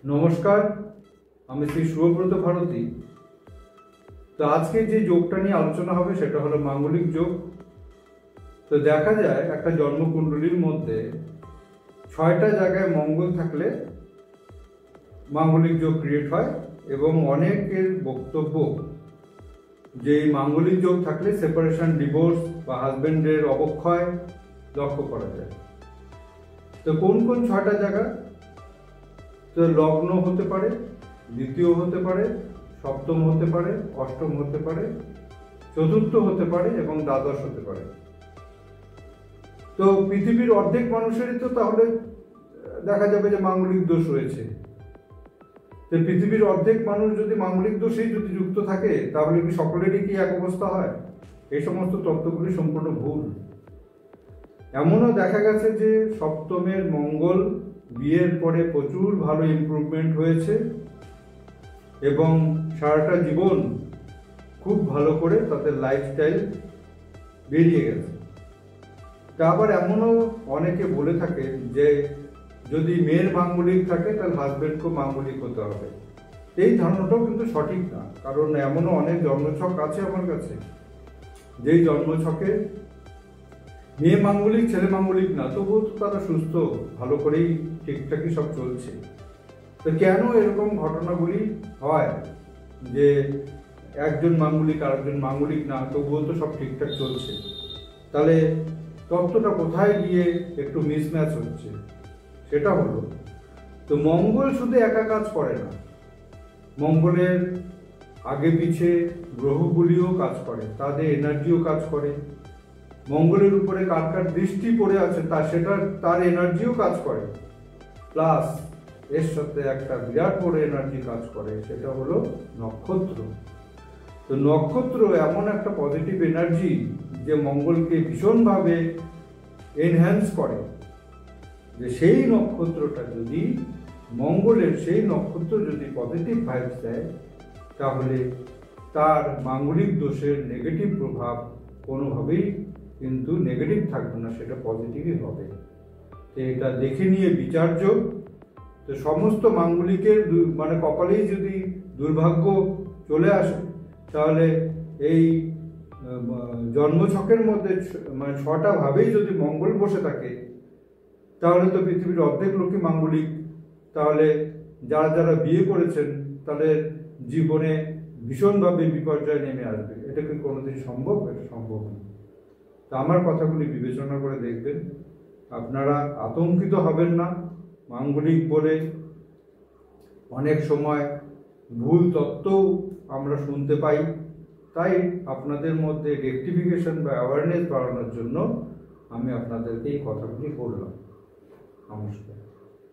নমস্কার, আমি শ্রী শুভব্রত ভারতী। তো আজকে যে যোগটা নিয়ে আলোচনা হবে সেটা হলো মাঙ্গলিক যোগ। তো দেখা যায় একটা জন্মকুণ্ডলীর মধ্যে 6টা জায়গায় মঙ্গল থাকলে মাঙ্গলিক যোগ ক্রিয়েট হয় এবং অনেকের বক্তব্য যে এই মাঙ্গলিক যোগ থাকলে সেপারেশন, ডিভোর্স বা হাজবেন্ডের অবক্ষয় লক্ষ্য করা যায়। তো কোন কোন 6টা জায়গা? তো লগ্ন হতে পারে, দ্বিতীয় হতে পারে, সপ্তম হতে পারে, অষ্টম হতে পারে, চতুর্থ হতে পারে এবং দ্বাদশ হতে পারে। তো পৃথিবীর অর্ধেক মানুষেরই তো তাহলে দেখা যাবে যে মাঙ্গলিক দোষ রয়েছে। তো পৃথিবীর অর্ধেক মানুষ যদি মাঙ্গলিক দোষেই যদি যুক্ত থাকে তাহলে কি সকলেরই কি এক অবস্থা হয়? এই সমস্ত তত্ত্বগুলি সম্পূর্ণ ভুল। এমনও দেখা গেছে যে সপ্তমের মঙ্গল বিয়ের পরে প্রচুর ভালো ইমপ্রুভমেন্ট হয়েছে এবং সারাটা জীবন খুব ভালো করে তাদের লাইফস্টাইল বেরিয়ে গেছে। তা আবার এমনও অনেকে বলে থাকে যে যদি মেয়ের মাঙ্গলিক থাকে তাহলে হাজবেন্ডকেও মাঙ্গলিক হতে হবে। এই ধারণাটাও কিন্তু সঠিক না, কারণ এমনও অনেক জন্মছক আছে আমার কাছে যেই জন্মছকে মেয়ে মাঙ্গলিক ছেলে মাঙ্গলিক না, তবুও তো তারা সুস্থ, ভালো করেই ঠিকঠাকই সব চলছে। তো কেন এরকম ঘটনাগুলি হয় যে একজন মাঙ্গলিক আর একজন মাঙ্গলিক না, তবুও তো সব ঠিকঠাক চলছে? তাহলে তত্ত্বটা কোথায় গিয়ে একটু মিসম্যাচ হচ্ছে সেটা হলো, তো মঙ্গল শুধু একা কাজ করে না, মঙ্গলের আগে পিছে গ্রহগুলিও কাজ করে, তাদের এনার্জিও কাজ করে। মঙ্গলের উপরে কার কার দৃষ্টি পড়ে আছে তার এনার্জিও কাজ করে, প্লাস এর সাথে একটা বিরাট বড় এনার্জি কাজ করে, সেটা হলো নক্ষত্র। তো নক্ষত্র এমন একটা পজিটিভ এনার্জি যে মঙ্গলকে ভীষণভাবে এনহ্যান্স করে, যে সেই নক্ষত্রটা যদি মঙ্গলের সেই নক্ষত্র যদি পজিটিভ ভাইবস দেয় তাহলে তার মাঙ্গলিক দোষের নেগেটিভ প্রভাব কোনোভাবেই কিন্তু নেগেটিভ থাকবে না, সেটা পজিটিভই হবে। তো এটা দেখে নিয়ে বিচার্য। তো সমস্ত মাঙ্গলিকের মানে কপালেই যদি দুর্ভাগ্য চলে আসে তাহলে এই জন্মছকের মধ্যে মানে 6টা ভাবেই যদি মঙ্গল বসে থাকে তাহলে তো পৃথিবীর অর্ধেক লোকই মাঙ্গলিক। তাহলে যারা যারা বিয়ে করেছেন তাদের জীবনে ভীষণভাবে বিপর্যয় নেমে আসবে। এটা কি কোনোদিন সম্ভব? এটা সম্ভব না। তা আমার কথাগুলি বিবেচনা করে দেখবেন, আপনারা আতঙ্কিত হবেন না। মাঙ্গলিক বলে অনেক সময় ভুল তত্ত্বও আমরা শুনতে পাই, তাই আপনাদের মধ্যে রেকটিফিকেশন বা অ্যাওয়ারনেস বাড়ানোর জন্য আমি আপনাদেরকে এই কথাগুলি বললাম। নমস্কার।